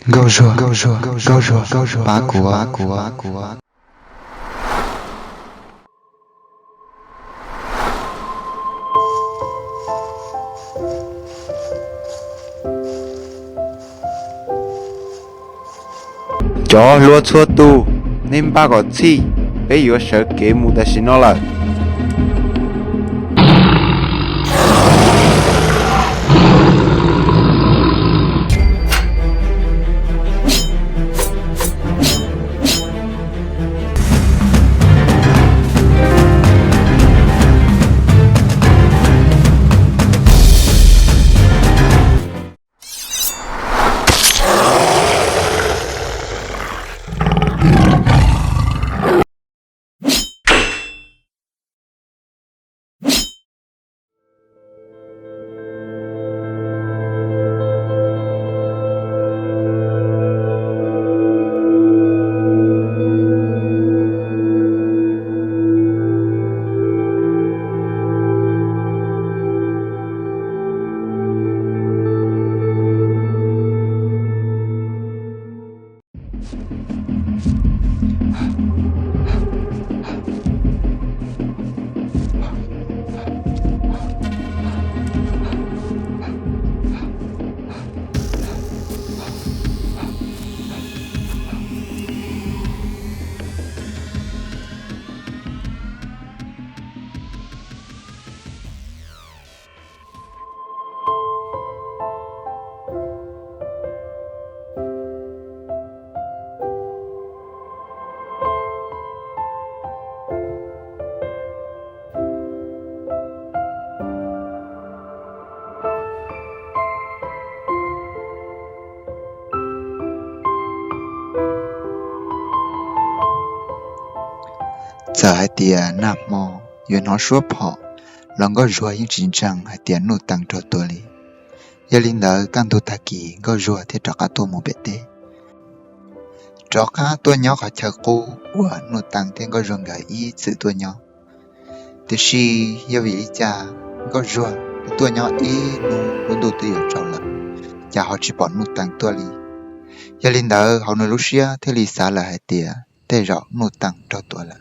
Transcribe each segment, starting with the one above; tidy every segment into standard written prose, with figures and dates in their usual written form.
Gâu rùa, bá cua. Chó lúa chua tu nên ba gọi chi bây giờ sợ kế mù ta xin nó là giờ hai tia nạp mò yêu nó suốt họ lòng có rùa những chính trang hai tia nụ tăng cho tôi li giờ linh đỡ căn tu ta kỳ có rùa thì cho cả tôi một bể tê cho cả tôi nhỏ cả chờ cô của nụ tăng thì có rùa gái ý sự tôi nhỏ thì si giờ vì cha có rùa tôi nhỏ ý nụ đồ tôi ở trong lòng cha họ chỉ bỏ nụ tăng tôi li giờ linh đỡ họ nụ lúc xưa thì li xa là hai tia để rõ nụ tăng cho tôi là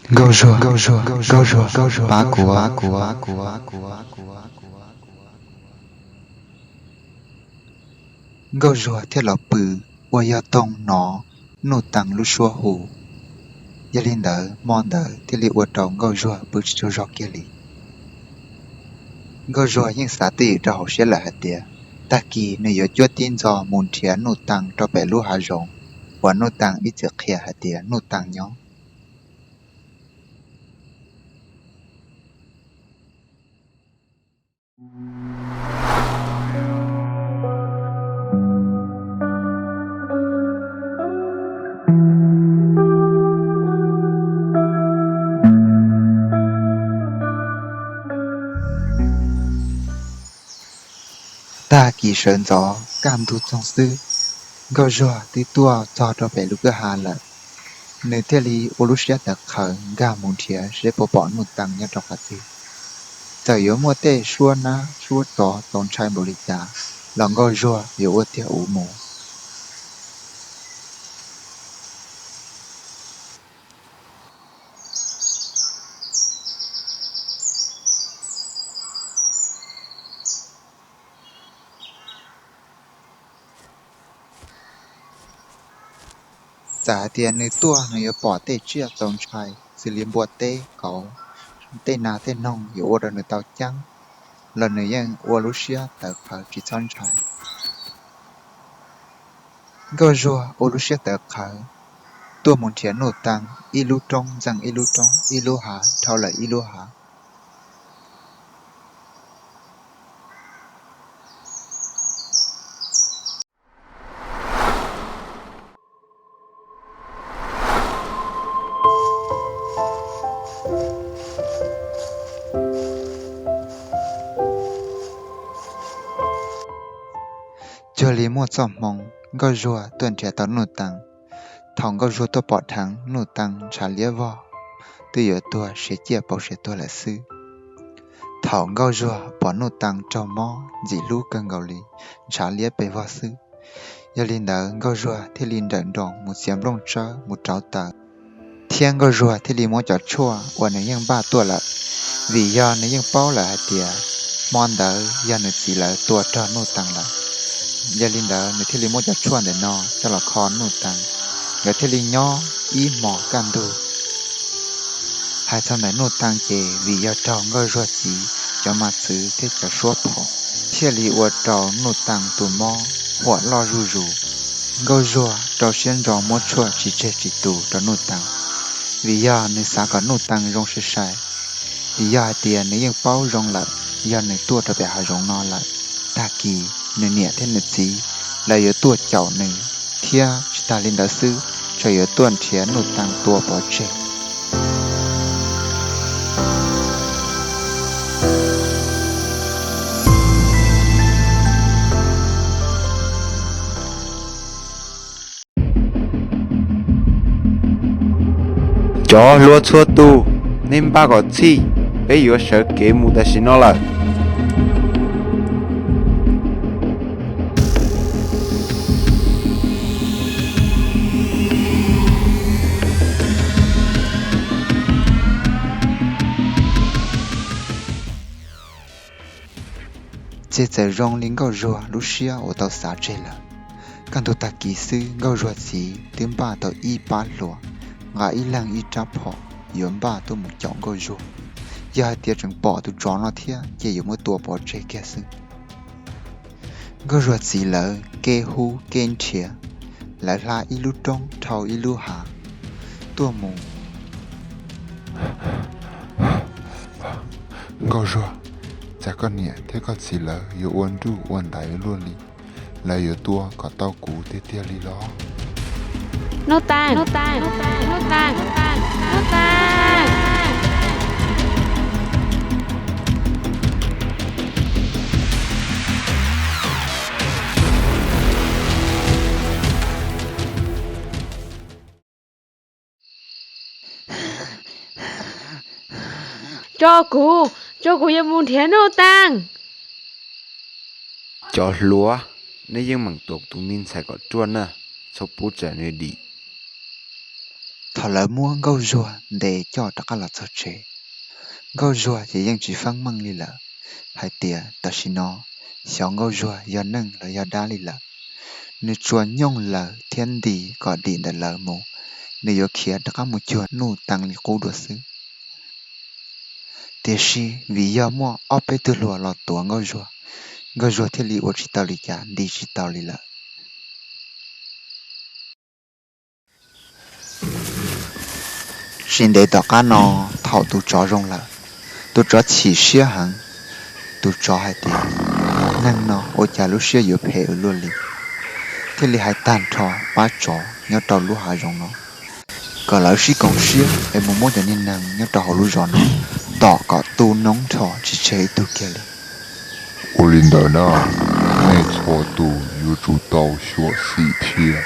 Gâu rùa, bá cua. Gâu rùa theo lọ bự, qua ya tông nó, nụ tăng lúc xua hù. Gia linh đỡ, mòn đỡ, thì li qua trông gâu rùa bự cho rõ kia li. Gâu rùa những xã tì cho học sẽ là hạt tìa. Ta kỳ nơi yếu chúa tin do mùn thịa nụ tăng cho bẻ lúc hà rộng. Và nụ tăng ít chữ khía hạt tìa, nụ tăng nhóm. Ta kỳ sơn gió, cam thu trong sư. Gâu rùa tí tua cho bẻ lúc hà lợn. Nơi thế lý ô lúc sẽ đặc khởi gà mùn thịa sẽ bỏ bỏ nụ tăng nhá trong hạt tìa. Giờ yếu mua tê xua na xua gió tốn trai bồ lịch giá. Lòng gâu rùa yếu ơ tìa ủ mù. Giả tiền nơi tua nơi yếu bỏ tê chia tốn trai. Sự liếm bùa tê có tê nà tê nông yếu ơ nơi tàu chăng. Lần nơi yên ua lúc xia tờ khởi chỉ tốn trai. Gâu rùa ô lúc xia tờ khởi. Tua mùn thịa nụ tăng y lưu trong rằng y lưu trong y lưu há thao là y lưu há. Cho lý một giọt mong, gâu rùa tuần trẻ tao nụ tăng. Thòng gâu rùa tôi bỏ thắng, nụ tăng trả lĩa vò. Từ yếu tua sẽ chia bảo sẽ tua là sư. Thòng gâu rùa bỏ nụ tăng cho mò, dì lưu cân gâu lý, trả lĩa bề vò sư. giờ linh đỡ ngao rùa thì linh đỡ đòn một xiêm lông trơ một trâu tờ thiên ngao rùa thì linh mua chọt chua và nếuยังba tuổi là vì do nếuยังbao là hai tia mòn đỡ do nếu chỉ là tuổi trơ nô tăng là giờ linh đỡ nếu thì linh mua chọt chua để no cho là con nô tăng giờ thì linh nhỏ ý mỏ can đồ hai trăm này nô tăng kề vì do trâu ngao rùa chỉ cho mà xứ thế cho số phò thiết lý uất trâu nô tăng tù mò hoặc lo rù rù ngao rùa trâu xuyên rò mua chua chỉ chết chỉ tù cho nô tăng vì do nếu xã có nô tăng rong sẽ sai vì do tiền nếu ยัง bao rong lại do nếu tua cho bé hà rong no lại ta kỳ nếu nhẹ thế nếu gì là yếu tua chậu này thia chỉ ta lên đó sư cho yếu tuần thia nô tăng tua bỏ chết cho lúa chua tu nên ba có chi bây giờ sợ kế mù ta xin nó là chế giờ rong lính ngao rùa lúc xưa ở tàu xã chế là căn tu ta kỹ sư ngao rùa gì tiếng ba tàu y ba lúa ngã y lang y trap họ yếm ba tôi một chọn ngao rùa giờ tiệt chẳng bỏ tôi chọn nó thia chỉ dùng một tua bỏ chế kia sư ngao rùa gì là kê hu kê chia lại là y lu trong thầu y lu hạ tua mù ngao rùa chả con nhẹ thế con chỉ là yếu uốn đu uốn đáy luôn đi là yếu tua có tao cú tê tia li lo nô tang nô tang nô tang nô tang nô tang cho cụ yên muốn thiến nô tang cho lúa nên ยัง mảng tuộc tụ min xài có chuan à sau bút trở nên đi thọ lỡ mua ngao rùa để cho tất cả là cho chế ngao rùa chỉ ยัง chỉ phăng măng li lợ hai tia ta xin nó xéo ngao rùa do nâng là do đá li lợ nếu chuan nhông lợ thiên đi có điện đã lợ mù nếu yếu khía tất cả một chuan nụ tăng li cố đùa xứ thế si vì do mua ốp bê từ lùa lọt tua ngao rùa thiết lý ô chỉ tao li chả đi chỉ tao li lợ xin để tất cả nó thảo tụ chó rong lợ tụ chó chỉ xia hẳn tụ chó hai tiền nâng nó ô chả lúc xia yếu phê ở luôn li thiết lý hai tàn trò ba chó nhớ tao lúc hai rong nó có lỡ xí còn xia em muốn cho nên nâng nhớ tao lúc rong nó tỏ có tu nóng trò chỉ chế tu kia li Olinda ngay cho tu yếu chú tao xua xị thia